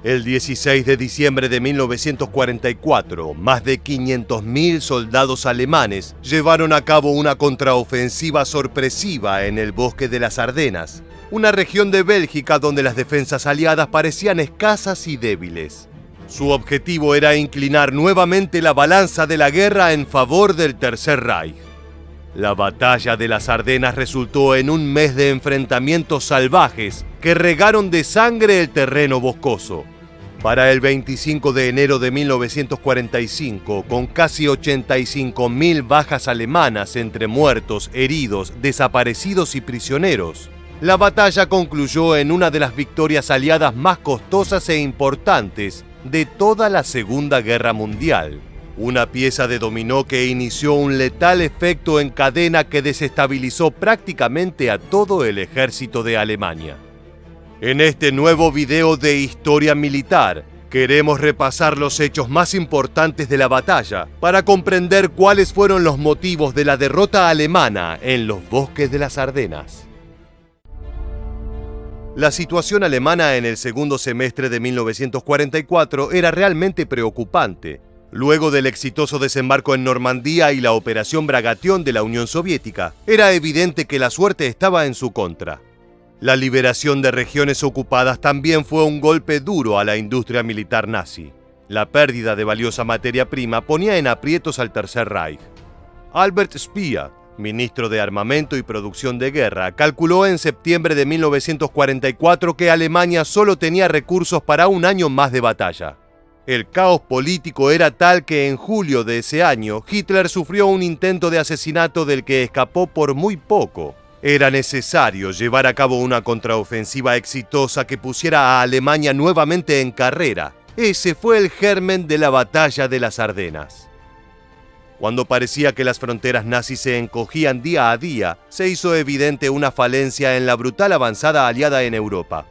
El 16 de diciembre de 1944, más de 500.000 soldados alemanes llevaron a cabo una contraofensiva sorpresiva en el bosque de las Ardenas, una región de Bélgica donde las defensas aliadas parecían escasas y débiles. Su objetivo era inclinar nuevamente la balanza de la guerra en favor del Tercer Reich. La batalla de las Ardenas resultó en un mes de enfrentamientos salvajes que regaron de sangre el terreno boscoso. Para el 25 de enero de 1945, con casi 85.000 bajas alemanas entre muertos, heridos, desaparecidos y prisioneros, la batalla concluyó en una de las victorias aliadas más costosas e importantes de toda la Segunda Guerra Mundial. Una pieza de dominó que inició un letal efecto en cadena que desestabilizó prácticamente a todo el ejército de Alemania. En este nuevo video de Historia Militar, queremos repasar los hechos más importantes de la batalla para comprender cuáles fueron los motivos de la derrota alemana en los bosques de las Ardenas. La situación alemana en el segundo semestre de 1944 era realmente preocupante. Luego del exitoso desembarco en Normandía y la Operación Bagration de la Unión Soviética, era evidente que la suerte estaba en su contra. La liberación de regiones ocupadas también fue un golpe duro a la industria militar nazi. La pérdida de valiosa materia prima ponía en aprietos al Tercer Reich. Albert Speer, ministro de Armamento y Producción de Guerra, calculó en septiembre de 1944 que Alemania solo tenía recursos para un año más de batalla. El caos político era tal que en julio de ese año Hitler sufrió un intento de asesinato del que escapó por muy poco. Era necesario llevar a cabo una contraofensiva exitosa que pusiera a Alemania nuevamente en carrera. Ese fue el germen de la batalla de las Ardenas. Cuando parecía que las fronteras nazis se encogían día a día, se hizo evidente una falencia en la brutal avanzada aliada en Europa.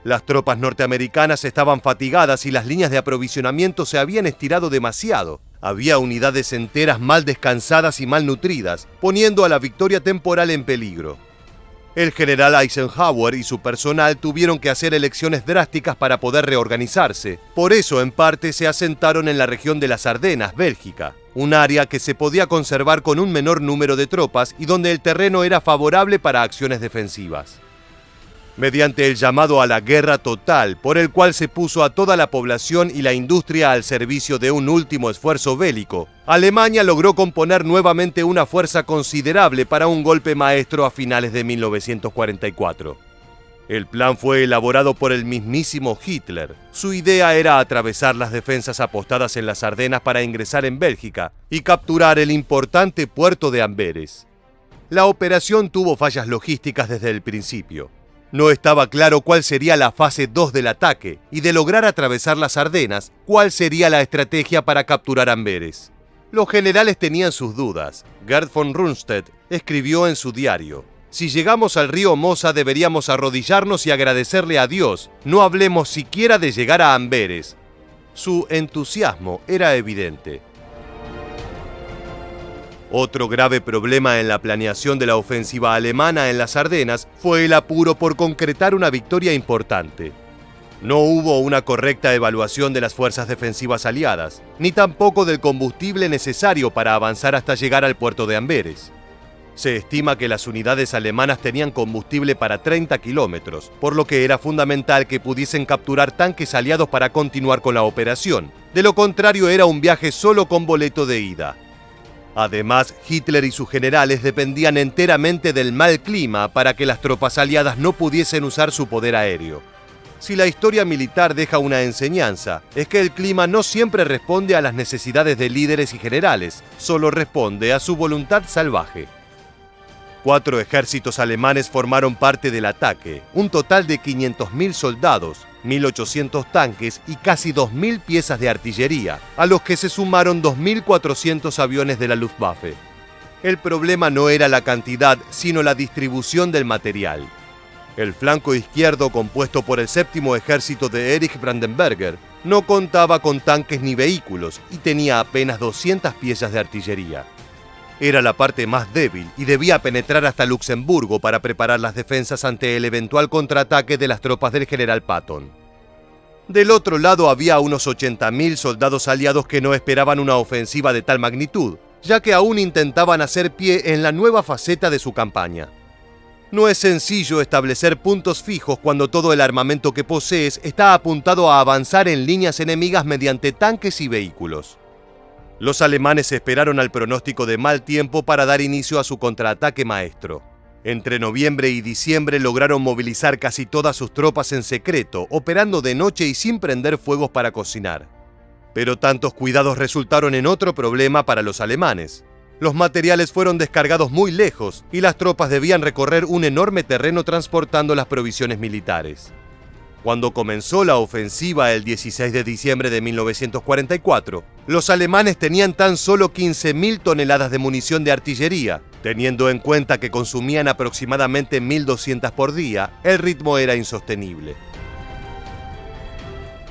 Las tropas norteamericanas estaban fatigadas y las líneas de aprovisionamiento se habían estirado demasiado. Había unidades enteras mal descansadas y mal nutridas, poniendo a la victoria temporal en peligro. El general Eisenhower y su personal tuvieron que hacer elecciones drásticas para poder reorganizarse. Por eso, en parte, se asentaron en la región de las Ardenas, Bélgica, un área que se podía conservar con un menor número de tropas y donde el terreno era favorable para acciones defensivas. Mediante el llamado a la guerra total, por el cual se puso a toda la población y la industria al servicio de un último esfuerzo bélico, Alemania logró componer nuevamente una fuerza considerable para un golpe maestro a finales de 1944. El plan fue elaborado por el mismísimo Hitler. Su idea era atravesar las defensas apostadas en las Ardenas para ingresar en Bélgica y capturar el importante puerto de Amberes. La operación tuvo fallas logísticas desde el principio. No estaba claro cuál sería la fase 2 del ataque y de lograr atravesar las Ardenas, cuál sería la estrategia para capturar Amberes. Los generales tenían sus dudas. Gerd von Rundstedt escribió en su diario: «Si llegamos al río Mosa deberíamos arrodillarnos y agradecerle a Dios, no hablemos siquiera de llegar a Amberes». Su entusiasmo era evidente. Otro grave problema en la planeación de la ofensiva alemana en las Ardenas fue el apuro por concretar una victoria importante. No hubo una correcta evaluación de las fuerzas defensivas aliadas, ni tampoco del combustible necesario para avanzar hasta llegar al puerto de Amberes. Se estima que las unidades alemanas tenían combustible para 30 kilómetros, por lo que era fundamental que pudiesen capturar tanques aliados para continuar con la operación. De lo contrario, era un viaje solo con boleto de ida. Además, Hitler y sus generales dependían enteramente del mal clima para que las tropas aliadas no pudiesen usar su poder aéreo. Si la historia militar deja una enseñanza, es que el clima no siempre responde a las necesidades de líderes y generales, solo responde a su voluntad salvaje. 4 ejércitos alemanes formaron parte del ataque, un total de 500.000 soldados, 1.800 tanques y casi 2.000 piezas de artillería, a los que se sumaron 2.400 aviones de la Luftwaffe. El problema no era la cantidad, sino la distribución del material. El flanco izquierdo, compuesto por el 7º ejército de Erich Brandenberger, no contaba con tanques ni vehículos y tenía apenas 200 piezas de artillería. Era la parte más débil y debía penetrar hasta Luxemburgo para preparar las defensas ante el eventual contraataque de las tropas del general Patton. Del otro lado había unos 80.000 soldados aliados que no esperaban una ofensiva de tal magnitud, ya que aún intentaban hacer pie en la nueva faceta de su campaña. No es sencillo establecer puntos fijos cuando todo el armamento que posees está apuntado a avanzar en líneas enemigas mediante tanques y vehículos. Los alemanes esperaron al pronóstico de mal tiempo para dar inicio a su contraataque maestro. Entre noviembre y diciembre lograron movilizar casi todas sus tropas en secreto, operando de noche y sin prender fuegos para cocinar. Pero tantos cuidados resultaron en otro problema para los alemanes. Los materiales fueron descargados muy lejos y las tropas debían recorrer un enorme terreno transportando las provisiones militares. Cuando comenzó la ofensiva el 16 de diciembre de 1944, los alemanes tenían tan solo 15.000 toneladas de munición de artillería. Teniendo en cuenta que consumían aproximadamente 1.200 por día, el ritmo era insostenible.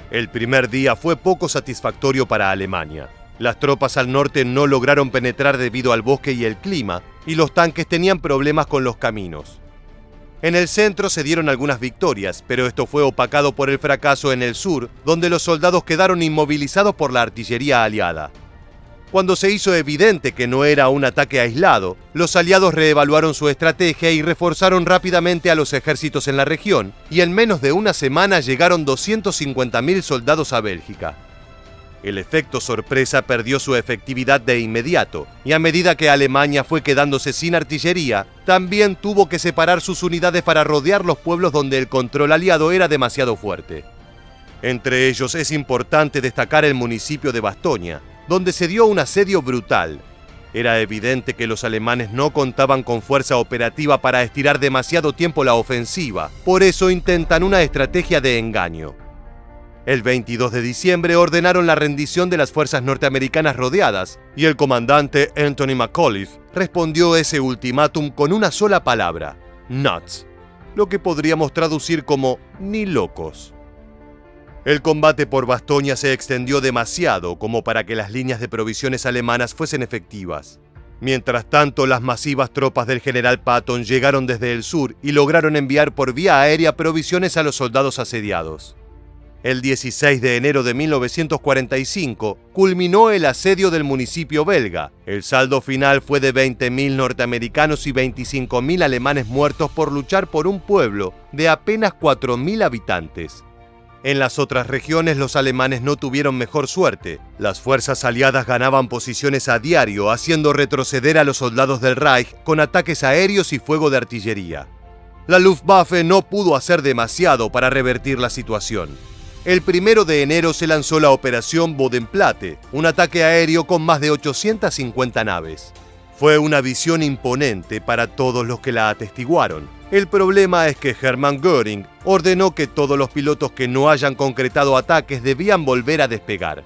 El primer día fue poco satisfactorio para Alemania. Las tropas al norte no lograron penetrar debido al bosque y el clima, y los tanques tenían problemas con los caminos. En el centro se dieron algunas victorias, pero esto fue opacado por el fracaso en el sur, donde los soldados quedaron inmovilizados por la artillería aliada. Cuando se hizo evidente que no era un ataque aislado, los aliados reevaluaron su estrategia y reforzaron rápidamente a los ejércitos en la región, y en menos de una semana llegaron 250.000 soldados a Bélgica. El efecto sorpresa perdió su efectividad de inmediato, y a medida que Alemania fue quedándose sin artillería, también tuvo que separar sus unidades para rodear los pueblos donde el control aliado era demasiado fuerte. Entre ellos es importante destacar el municipio de Bastoña, donde se dio un asedio brutal. Era evidente que los alemanes no contaban con fuerza operativa para estirar demasiado tiempo la ofensiva, por eso intentan una estrategia de engaño. El 22 de diciembre ordenaron la rendición de las fuerzas norteamericanas rodeadas, y el comandante Anthony McAuliffe respondió ese ultimátum con una sola palabra: nuts, lo que podríamos traducir como ni locos. El combate por Bastoña se extendió demasiado como para que las líneas de provisiones alemanas fuesen efectivas. Mientras tanto, las masivas tropas del general Patton llegaron desde el sur y lograron enviar por vía aérea provisiones a los soldados asediados. El 16 de enero de 1945 culminó el asedio del municipio belga. El saldo final fue de 20.000 norteamericanos y 25.000 alemanes muertos por luchar por un pueblo de apenas 4.000 habitantes. En las otras regiones los alemanes no tuvieron mejor suerte. Las fuerzas aliadas ganaban posiciones a diario, haciendo retroceder a los soldados del Reich con ataques aéreos y fuego de artillería. La Luftwaffe no pudo hacer demasiado para revertir la situación. El 1 de enero se lanzó la Operación Bodenplatte, un ataque aéreo con más de 850 naves. Fue una visión imponente para todos los que la atestiguaron. El problema es que Hermann Göring ordenó que todos los pilotos que no hayan concretado ataques debían volver a despegar.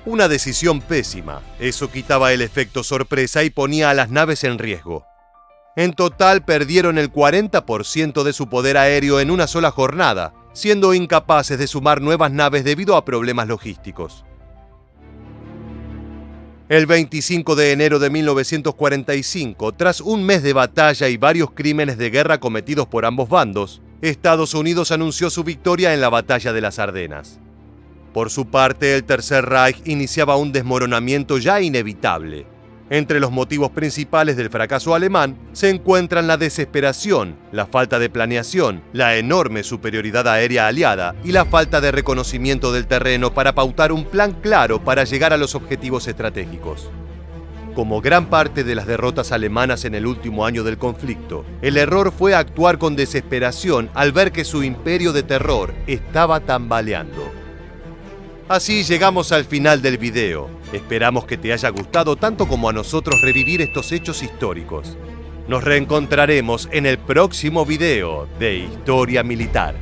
Una decisión pésima. Eso quitaba el efecto sorpresa y ponía a las naves en riesgo. En total perdieron el 40% de su poder aéreo en una sola jornada, siendo incapaces de sumar nuevas naves debido a problemas logísticos. El 25 de enero de 1945, tras un mes de batalla y varios crímenes de guerra cometidos por ambos bandos, Estados Unidos anunció su victoria en la Batalla de las Ardenas. Por su parte, el Tercer Reich iniciaba un desmoronamiento ya inevitable. Entre los motivos principales del fracaso alemán se encuentran la desesperación, la falta de planeación, la enorme superioridad aérea aliada y la falta de reconocimiento del terreno para pautar un plan claro para llegar a los objetivos estratégicos. Como gran parte de las derrotas alemanas en el último año del conflicto, el error fue actuar con desesperación al ver que su imperio de terror estaba tambaleando. Así llegamos al final del video. Esperamos que te haya gustado tanto como a nosotros revivir estos hechos históricos. Nos reencontraremos en el próximo video de Historia Militar.